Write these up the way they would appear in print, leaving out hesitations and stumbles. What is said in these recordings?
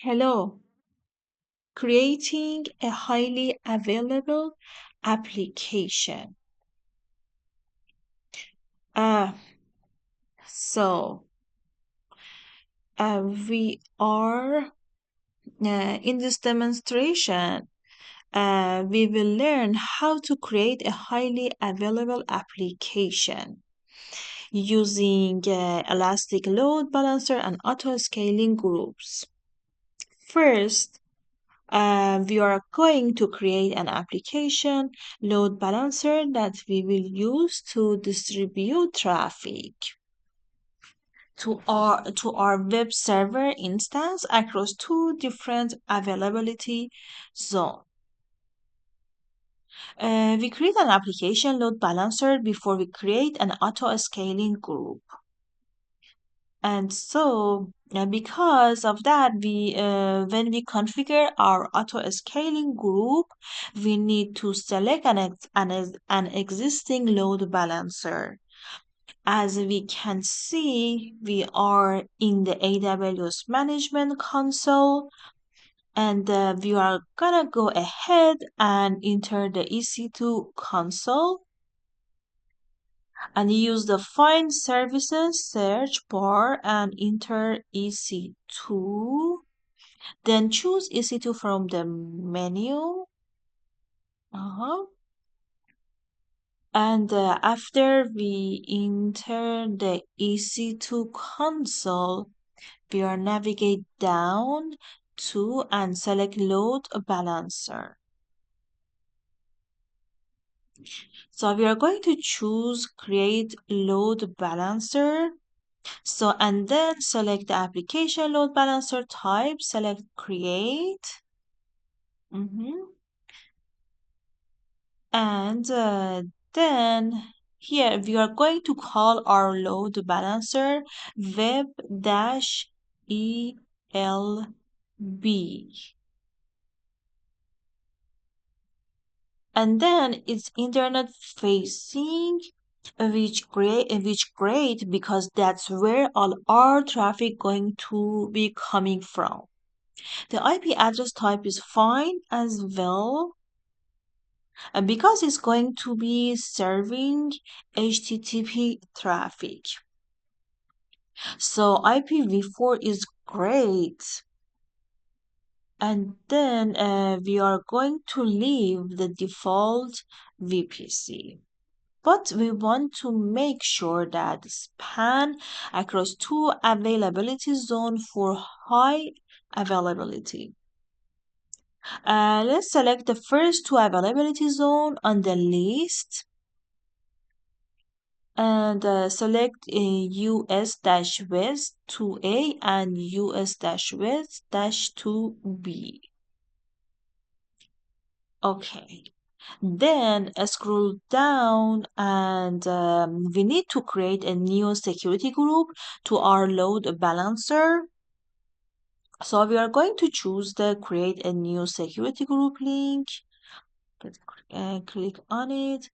Hello, creating a highly available application. Uh, so we are in this demonstration. We will learn how to create a highly available application using Elastic Load Balancer and auto scaling groups. First, we are going to create an application load balancer that we will use to distribute traffic to our web server instance across two different availability zones. We create an application load balancer before we create an auto scaling group. And so, because of that, when we configure our auto scaling group, we need to select an existing load balancer. As we can see, we are in the AWS Management Console, and we are gonna go ahead and enter the EC2 console and use the Find Services search bar and enter EC2. Then choose EC2 from the menu. And after we enter the EC2 console, we are navigate down to and select Load Balancer. So we are going to choose Create Load Balancer. So, and then select the application load balancer type, select create. Mhm. And then here we are going to call our load balancer web-elb. And then it's internet facing, which great because that's where all our traffic going to be coming from. The IP address type is fine as well, and because it's going to be serving HTTP traffic. So IPv4 is great. And then we are going to leave the default VPC. But we want to make sure that span across two availability zone for high availability. Let's select the first two availability zone on the list and select US-West 2A and US-West 2B. Okay. Then scroll down and we need to create a new security group to our load balancer. So we are going to choose the create a new security group link. Click on it.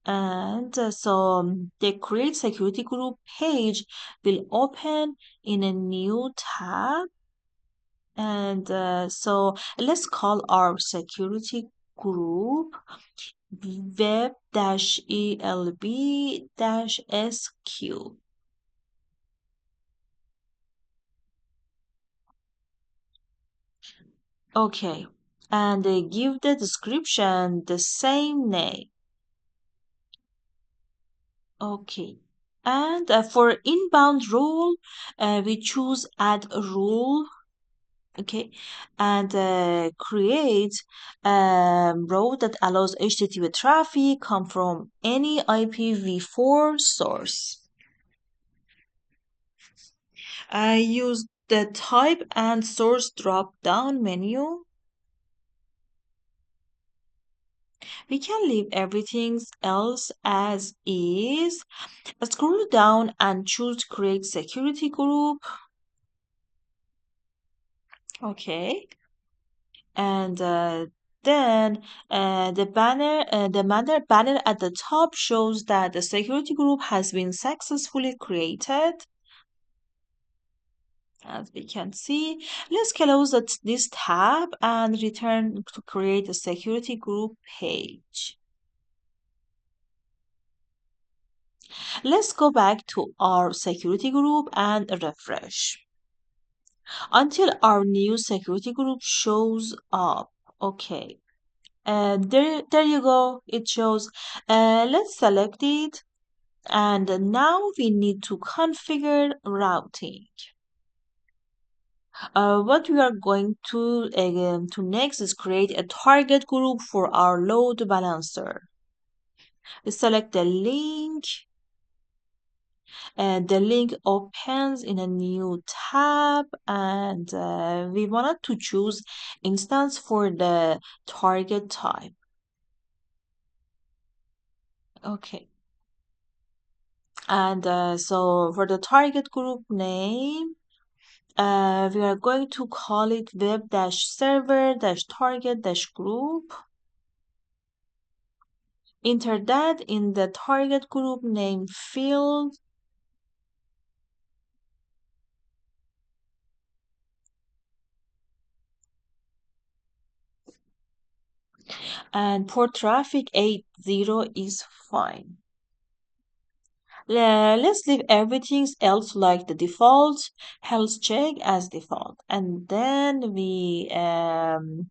And the create security group page will open in a new tab. And so let's call our security group web-elb-sq. Okay, and give the description the same name. Okay, and for inbound rule, we choose add rule. Okay, and create a route that allows HTTP traffic come from any IPv4 source. I use the type and source drop down menu. We can leave everything else as is. Scroll down and choose create security group. Okay. And then the banner at the top shows that the security group has been successfully created. As we can see, let's close this tab and return to create a security group page. Let's go back to our security group and refresh until our new security group shows up. Okay. There you go. It shows. Let's select it. And now we need to configure routing. What we are going to next is create a target group for our load balancer. Select the link, and the link opens in a new tab, and we wanted to choose instance for the target type. Okay, and so for the target group name, we are going to call it web-server-target-group. Enter that in the target group name field. And port traffic 80 is fine. Let's leave everything else like the default health check as default. And then we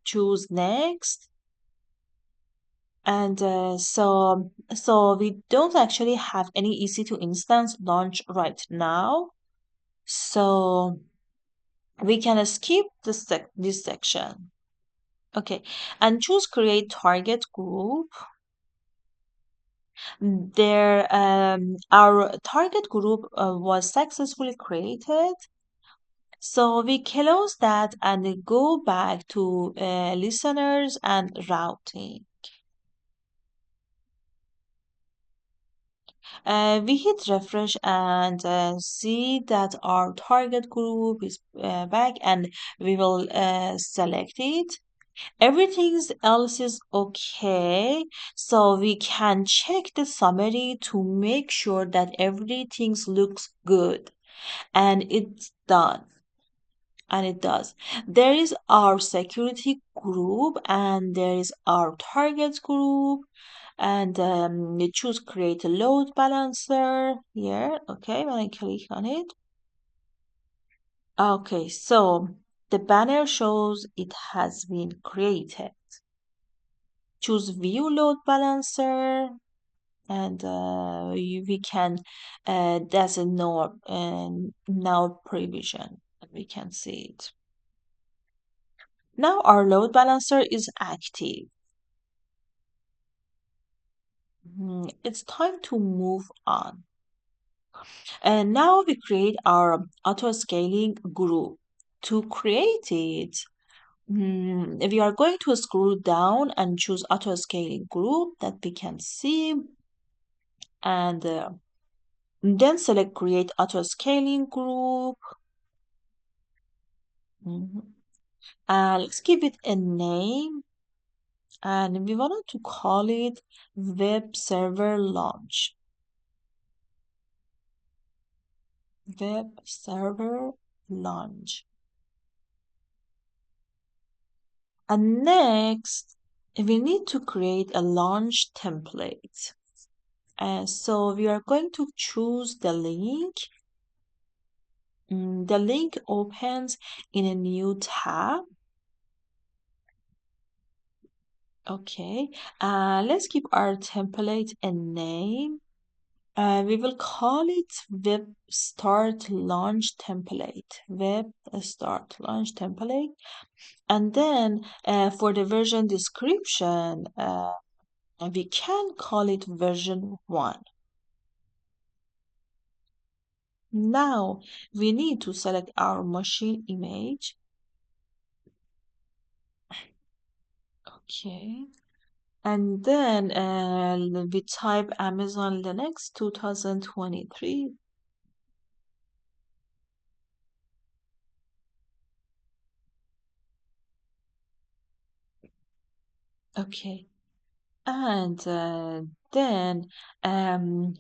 choose next. And so we don't actually have any EC2 instance launch right now. So we can skip this section. Okay, and choose create target group. There, our target group was successfully created. So we close that and go back to listeners and routing. We hit refresh and see that our target group is back, and we will select it. Everything else is okay. So we can check the summary to make sure that everything looks good. And it's done. And it does. There is our security group, and there is our target group, and we choose create a load balancer here. Okay, when I click on it. Okay, so the banner shows it has been created. Choose view load balancer, and we can that's a no now provision, and we can see it. Now our load balancer is active. It's time to move on. And now we create our auto scaling group. To create it, we are going to scroll down and choose auto scaling group that we can see, and then select create auto scaling group. Mhm. Let's give it a name, and we wanted to call it web server launch. Web server launch. And next, we need to create a launch template. So we are going to choose the link. The link opens in a new tab. Okay, let's give our template a name. We will call it Web Start Launch Template. Web Start Launch Template. And then for the version description, we can call it version 1. Now we need to select our machine image. Okay. And then we type Amazon Linux 2023. Okay. And then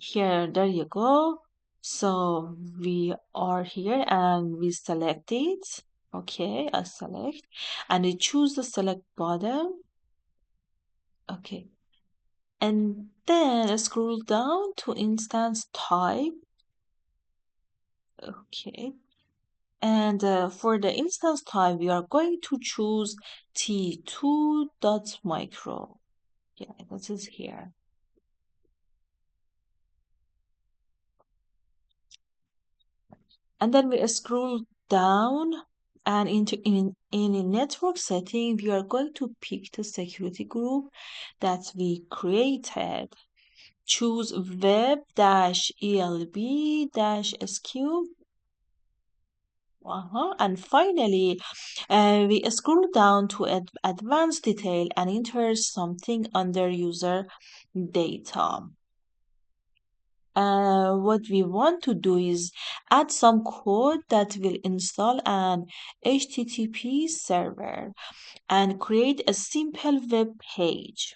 here, there you go. So we are here and we select it. Okay, I select and I choose the select button. Okay, and then I scroll down to instance type. Okay, and for the instance type, we are going to choose T2.micro. Yeah, that is here. And then we scroll down and in a network setting, we are going to pick the security group that we created. Choose web-elb-sq. And finally, we scroll down to advanced detail and enter something under user data. What we want to do is add some code that will install an HTTP server and create a simple web page.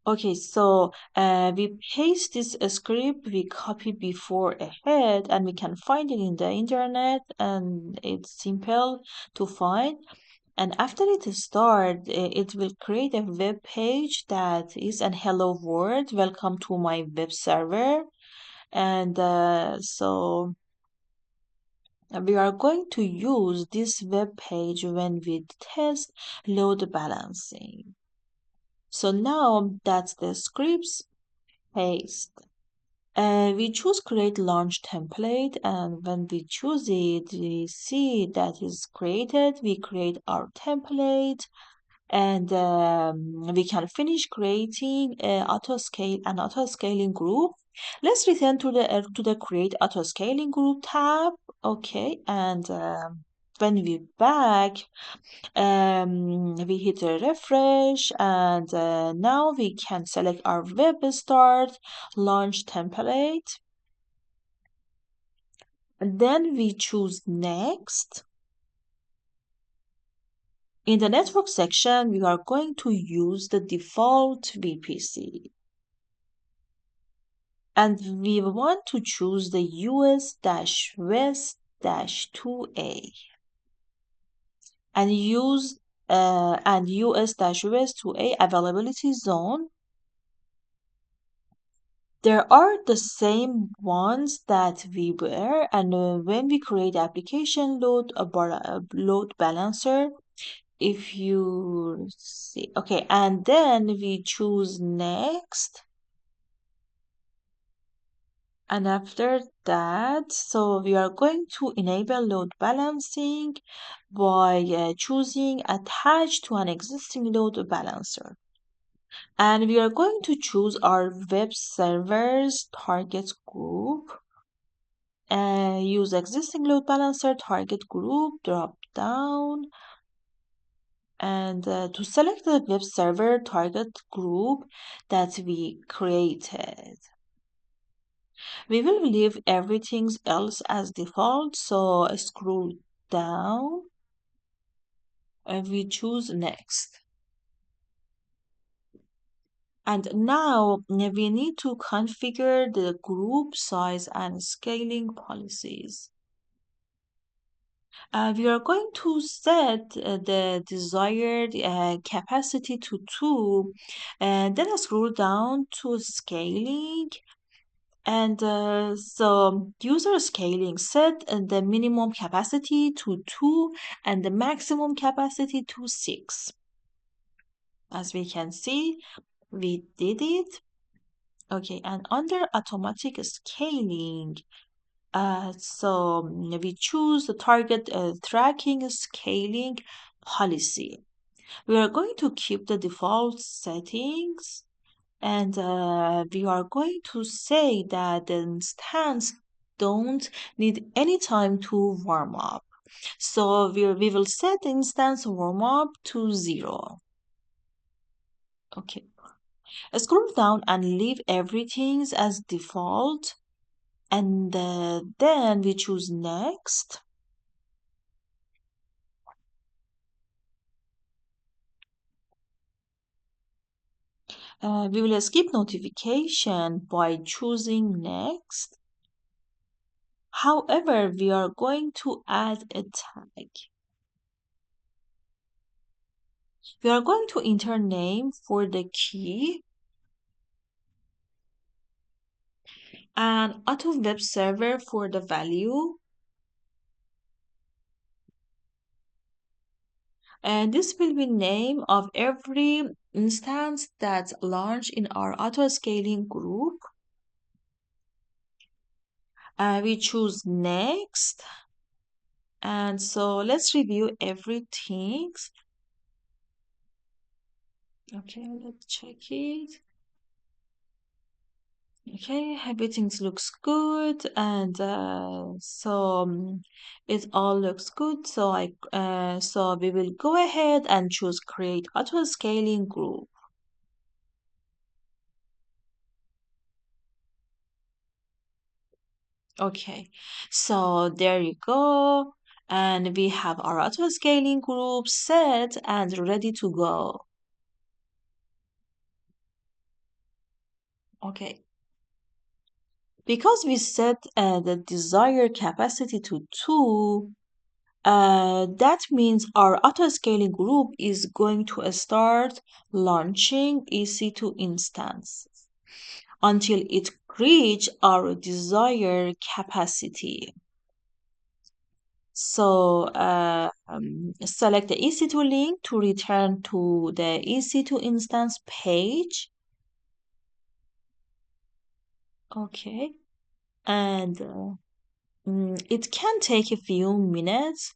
Okay, so we paste this script we copied before ahead, and we can find it in the internet, and it's simple to find. And after it start, it will create a web page that is an hello world, welcome to my web server. And we are going to use this web page when we test load balancing. So now that's the scripts paste. We choose create launch template, and when we choose it, we see that is created. We create our template, and we can finish creating an auto scaling group. Let's return to the create auto scaling group tab. Okay, and when we back, we hit a refresh, and now we can select our web start launch template, and then we choose next. In the network section, we are going to use the default VPC, and we want to choose the US-West-2A and use and US-West-2A availability zone. There are the same ones that we were, and when we create application load balancer, if you see, okay, and then we choose next, and after that, so we are going to enable load balancing by choosing attach to an existing load balancer. And we are going to choose our web servers target group, use existing load balancer target group drop down, and to select the web server target group that we created. We will leave everything else as default, so scroll down and we choose next. And now we need to configure the group size and scaling policies. We are going to set the desired capacity to 2, and then scroll down to scaling. And so user scaling, set the minimum capacity to 2 and the maximum capacity to 6. As we can see, we did it. Okay, and under automatic scaling, we choose the target tracking scaling policy. We are going to keep the default settings, and we are going to say that the instance don't need any time to warm up. So we will set instance warm up to 0. Okay. Scroll down and leave everything as default, and then we choose next. We will skip notification by choosing next. However, we are going to add a tag. We are going to enter name for the key and auto web server for the value. And this will be name of every instance that's launched in our auto scaling group. We choose next. And so let's review everything. Okay, let's check it. Okay, everything looks good, and it all looks good. So we will go ahead and choose create auto scaling group. Okay, so there you go, and we have our auto scaling group set and ready to go. Okay, because we set the desired capacity to 2, that means our auto-scaling group is going to start launching EC2 instance until it reach our desired capacity. So select the EC2 link to return to the EC2 instance page. Okay, and it can take a few minutes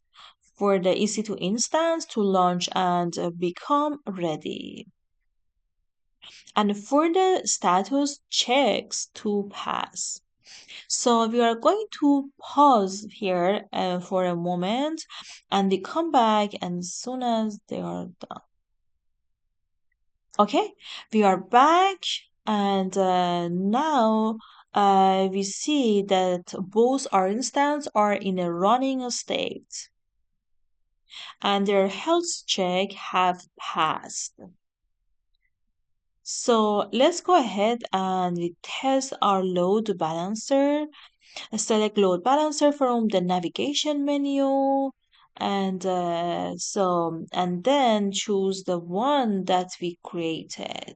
for the EC2 instance to launch and become ready. And for the status checks to pass. So we are going to pause here for a moment and they come back as soon as they are done. Okay, we are back and now we see that both our instance are in a running state and their health check have passed. So let's go ahead and we test our load balancer. Select load balancer from the navigation menu and then choose the one that we created.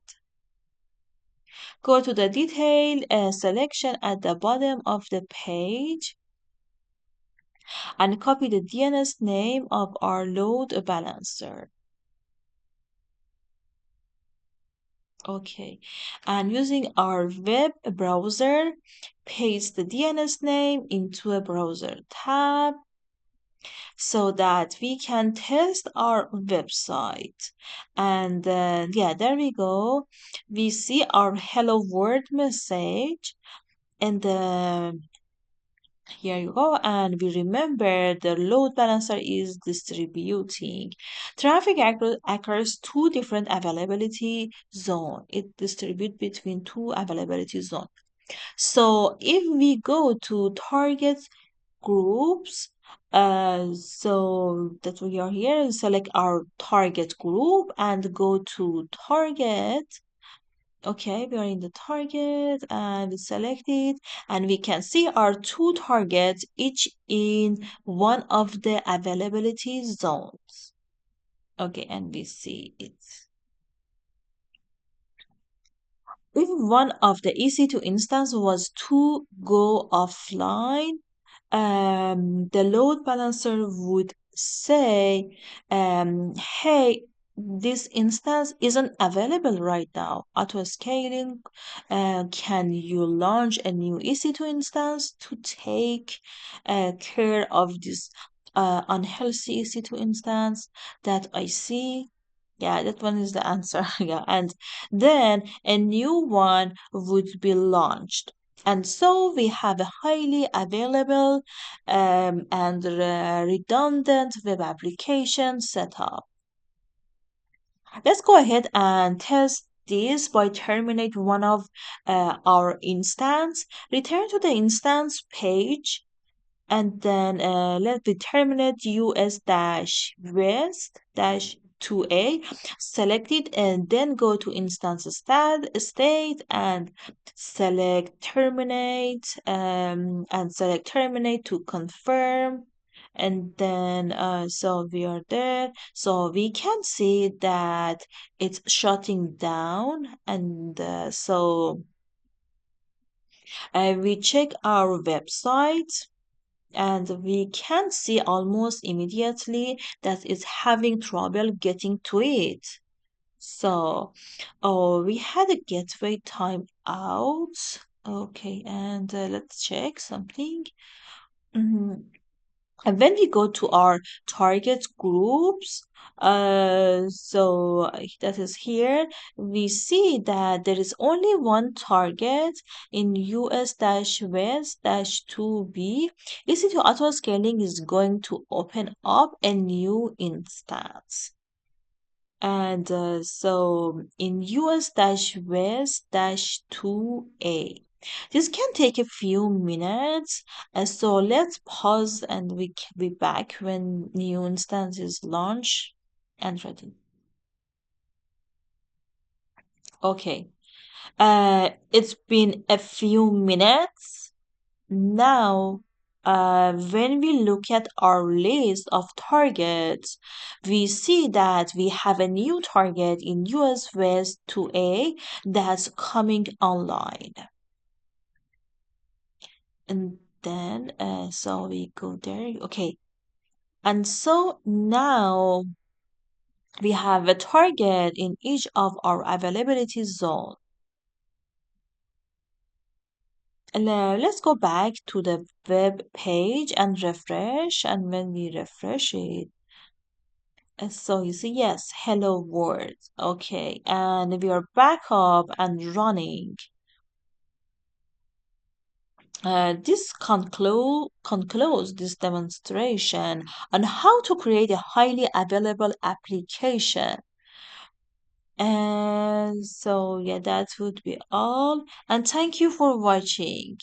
Go to the detail selection at the bottom of the page and copy the DNS name of our load balancer. Okay, and using our web browser, paste the DNS name into a browser tab so that we can test our website. And yeah, there we go. We see our hello world message and here you go, and we remember the load balancer is distributing. Traffic occurs two different availability zone. It distributes between two availability zone. So if we go to target groups, so that we are here, select our target group and go to target. Okay, we are in the target and we select it, and we can see our two targets, each in one of the availability zones. Okay, and we see it. If one of the EC2 instance was to go offline, the load balancer would say, hey, this instance isn't available right now. Auto scaling, can you launch a new EC2 instance to take care of this unhealthy EC2 instance that I see? Yeah, that one is the answer. Yeah, and then a new one would be launched. And so we have a highly available and redundant web application setup. Let's go ahead and test this by terminate one of our instance. Return to the instance page and then let's terminate us-west 2A, select it and then go to instance state and select terminate to confirm. And then so we are there, so we can see that it's shutting down. And we check our website and we can see almost immediately that it's having trouble getting to it. So, oh, we had a gateway timeout. Okay, and let's check something. Mhm. And when we go to our target groups, that is here, we see that there is only one target in US-West 2B. EC2 auto scaling is going to open up a new instance. And in US-West 2A. This can take a few minutes. So let's pause and we can be back when new instance is launched and ready. Okay. It's been a few minutes. Now, when we look at our list of targets, we see that we have a new target in US West 2A that's coming online. And then, so we go there. Okay. And so now we have a target in each of our availability zone. Let's go back to the web page and refresh. And when we refresh it, so you see, yes, hello world. Okay, and we are back up and running. This concludes this demonstration on how to create a highly available application. And so, yeah, that would be all. And thank you for watching.